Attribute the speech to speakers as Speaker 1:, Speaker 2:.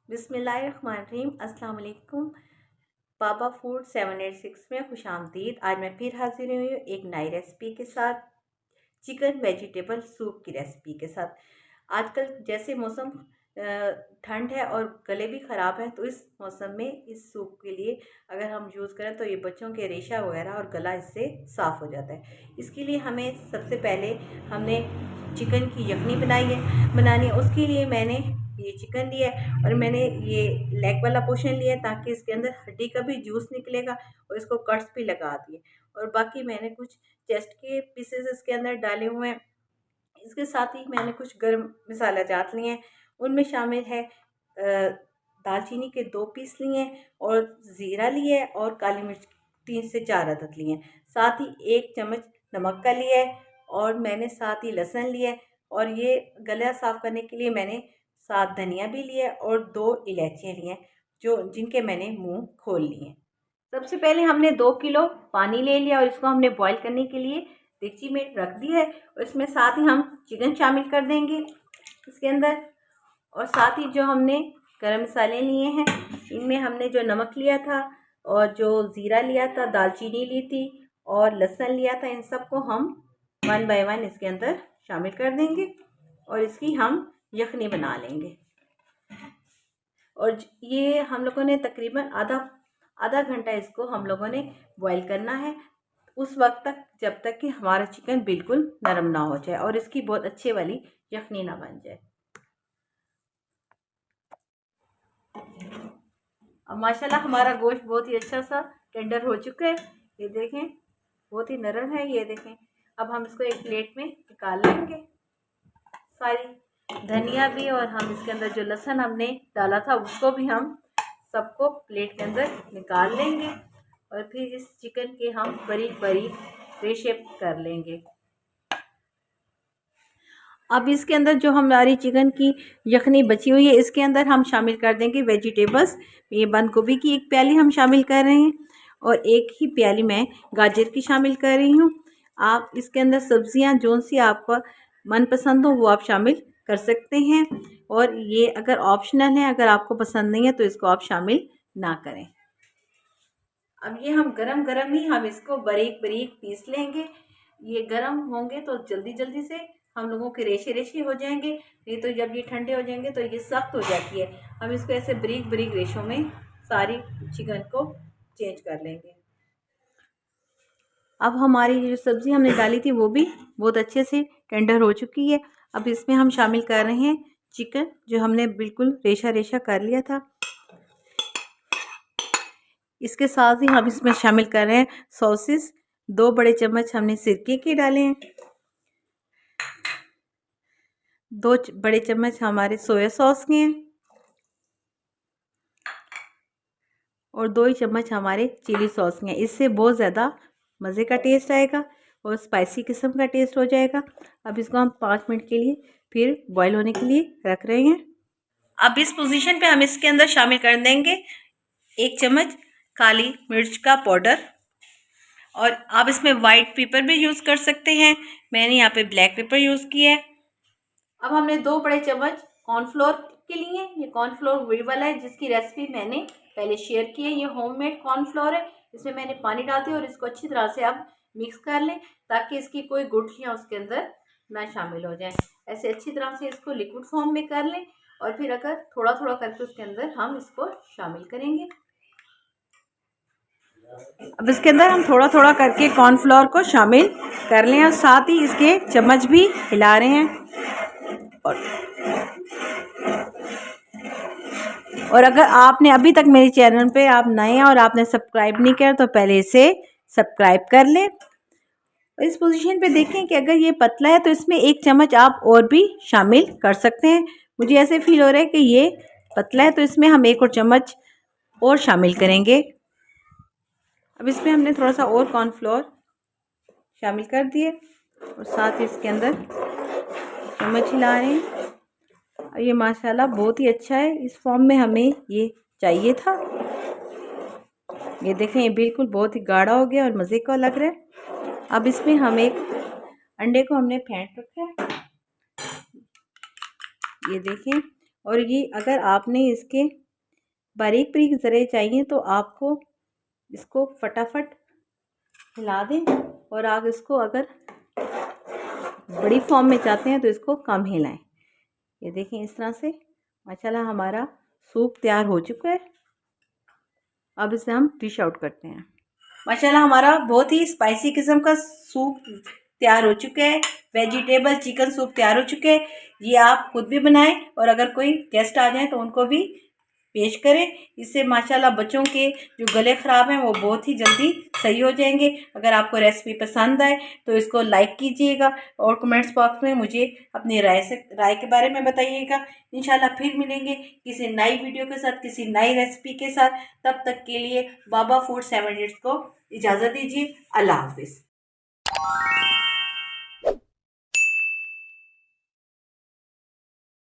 Speaker 1: बिस्मिल्लाहिर्रहमानिर्रहीम। अस्सलाम वालेकुम। बाबा फूड 786 में खुश आमदीद। आज मैं फिर हाजिर हुई हूँ एक नई रेसिपी के साथ, चिकन वेजिटेबल सूप की रेसिपी के साथ। आजकल जैसे मौसम ठंड है और गले भी ख़राब है, तो इस मौसम में इस सूप के लिए अगर हम यूज़ करें तो ये बच्चों के रेशा वगैरह और गला इससे साफ़ हो जाता है। इसके लिए हमें सबसे पहले हमने चिकन की यखनी बनानी है। उसके लिए मैंने ये चिकन लिया है और मैंने ये लेग वाला पोर्शन लिया है, ताकि इसके अंदर हड्डी का भी जूस निकलेगा और इसको कट्स भी लगा दिए। और बाकी मैंने कुछ चेस्ट के पीसेस इसके अंदर डाले हुए हैं। इसके साथ ही मैंने कुछ गर्म मसाला जात लिए हैं, उनमें शामिल है दालचीनी के 2 पीस लिए हैं और ज़ीरा लिया है और काली मिर्च 3 से 4 अदद लिए हैं। साथ ही 1 चम्मच नमक का लिया है और मैंने साथ ही लहसुन लिया है। और ये गला साफ़ करने के लिए मैंने साथ धनिया भी लिया है और 2 इलायचियाँ ली हैं, जो जिनके मैंने मुंह खोल लिए हैं। सबसे पहले हमने 2 किलो पानी ले लिया और इसको हमने बॉईल करने के लिए डेगची में रख दिया है। और इसमें साथ ही हम चिकन शामिल कर देंगे इसके अंदर। और साथ ही जो हमने गरम मसाले लिए हैं, इनमें हमने जो नमक लिया था और जो ज़ीरा लिया था, दालचीनी ली थी और लहसुन लिया था, इन सबको हम 1 बाय 1 इसके अंदर शामिल कर देंगे और इसकी हम यखनी बना लेंगे। और ये हम लोगों ने तकरीबन आधा घंटा इसको हम लोगों ने बॉईल करना है, उस वक्त तक जब तक कि हमारा चिकन बिल्कुल नरम ना हो जाए और इसकी बहुत अच्छी वाली यखनी ना बन जाए। अब माशाल्लाह हमारा गोश्त बहुत ही अच्छा सा टेंडर हो चुका है। ये देखें, बहुत ही नरम है। ये देखें, अब हम इसको एक प्लेट में निकाल लेंगे। सारी धनिया भी और हम इसके अंदर जो लहसुन हमने डाला था उसको भी हम सबको प्लेट के अंदर निकाल लेंगे और फिर इस चिकन के हम बारीक बारीक रेशे कर लेंगे। अब इसके अंदर जो हमारी चिकन की यखनी बची हुई है, इसके अंदर हम शामिल कर देंगे वेजिटेबल्स। ये बंद गोभी की 1 प्याली हम शामिल कर रहे हैं और 1 ही प्याली मैं गाजर की शामिल कर रही हूँ। आप इसके अंदर सब्जियां जो सी आपको मनपसंद हो वो आप शामिल कर सकते हैं, और ये अगर ऑप्शनल है, अगर आपको पसंद नहीं है तो इसको आप शामिल ना करें। अब ये हम गरम गरम ही हम इसको बारीक बारीक पीस लेंगे। ये गरम होंगे तो जल्दी जल्दी से हम लोगों के रेशे रेशे हो जाएंगे, नहीं तो जब ये ठंडे हो जाएंगे तो ये सख्त हो जाती है। हम इसको ऐसे बारीक बारीक रेशों में सारी चिकन को चेंज कर लेंगे। अब हमारी जो सब्ज़ी हमने डाली थी वो भी बहुत अच्छे से टेंडर हो चुकी है। अब इसमें हम शामिल कर रहे हैं चिकन, जो हमने बिल्कुल रेशा रेशा कर लिया था। इसके साथ ही हम इसमें शामिल कर रहे हैं सॉसेस। 2 बड़े चम्मच हमने सिरके के डाले हैं, 2 बड़े चम्मच हमारे सोया सॉस के हैं और 2 ही चम्मच हमारे चिली सॉस के हैं। इससे बहुत ज़्यादा मज़े का टेस्ट आएगा और स्पाइसी किस्म का टेस्ट हो जाएगा। अब इसको हम 5 मिनट के लिए फिर बॉईल होने के लिए रख रहे हैं। अब इस पोजीशन पे हम इसके अंदर शामिल कर देंगे 1 चम्मच काली मिर्च का पाउडर, और आप इसमें वाइट पेपर भी यूज़ कर सकते हैं। मैंने यहाँ पे ब्लैक पेपर यूज़ किया है। अब हमने 2 बड़े चम्मच कॉर्नफ्लोर के लिए, ये कॉर्नफ्लोर वही वाला है जिसकी रेसिपी मैंने पहले शेयर की है। ये होममेड कॉर्नफ्लोर है। इसमें मैंने पानी डाल दिया और इसको अच्छी तरह से अब मिक्स कर लें, ताकि इसकी कोई गुठलियाँ उसके अंदर ना शामिल हो जाएं। ऐसे अच्छी तरह से इसको लिक्विड फॉर्म में कर लें और फिर अगर थोड़ा थोड़ा करके उसके अंदर हम इसको शामिल करेंगे। अब इसके अंदर हम थोड़ा थोड़ा करके कॉर्नफ्लोर को शामिल कर लें और साथ ही इसके चम्मच भी हिला रहे हैं। और अगर आपने अभी तक मेरे चैनल पे आप नए हैं और आपने सब्सक्राइब नहीं किया तो पहले इसे सब्सक्राइब कर लें। इस पोजीशन पे देखें कि अगर ये पतला है तो इसमें 1 चम्मच आप और भी शामिल कर सकते हैं। मुझे ऐसे फील हो रहा है कि ये पतला है, तो इसमें हम 1 और चम्मच और शामिल करेंगे। अब इसमें हमने थोड़ा सा और कॉर्नफ्लोर शामिल कर दिए और साथ ही इसके अंदर चम्मच हिला रहे हैं। और ये माशाल्लाह बहुत ही अच्छा है। इस फॉर्म में हमें ये चाहिए था। ये देखें, ये बिल्कुल बहुत ही गाढ़ा हो गया और मज़े का लग रहा है। अब इसमें हम एक अंडे को हमने फेंट रखा है, ये देखें, और ये अगर आपने इसके बारीक बारीक ज़रे चाहिए तो आपको इसको फटाफट हिला दें, और आप इसको अगर बड़ी फॉर्म में चाहते हैं तो इसको कम हिलाएं। ये देखें इस तरह से माशाल्लाह हमारा सूप तैयार हो चुका है। अब इसे हम डिश आउट करते हैं। माशाल्लाह हमारा बहुत ही स्पाइसी किस्म का सूप तैयार हो चुका है। वेजिटेबल चिकन सूप तैयार हो चुके हैं। ये आप खुद भी बनाएं और अगर कोई गेस्ट आ जाए तो उनको भी पेश करें। इससे माशाल्लाह बच्चों के जो गले ख़राब हैं वो बहुत ही जल्दी सही हो जाएंगे। अगर आपको रेसिपी पसंद आए तो इसको लाइक कीजिएगा और कमेंट्स बॉक्स में मुझे अपनी राय के बारे में बताइएगा। इंशाल्लाह फिर मिलेंगे किसी नई वीडियो के साथ, किसी नई रेसिपी के साथ। तब तक के लिए बाबा फूड 7 मिनट्स को इजाज़त दीजिए। अल्लाह हाफिज़।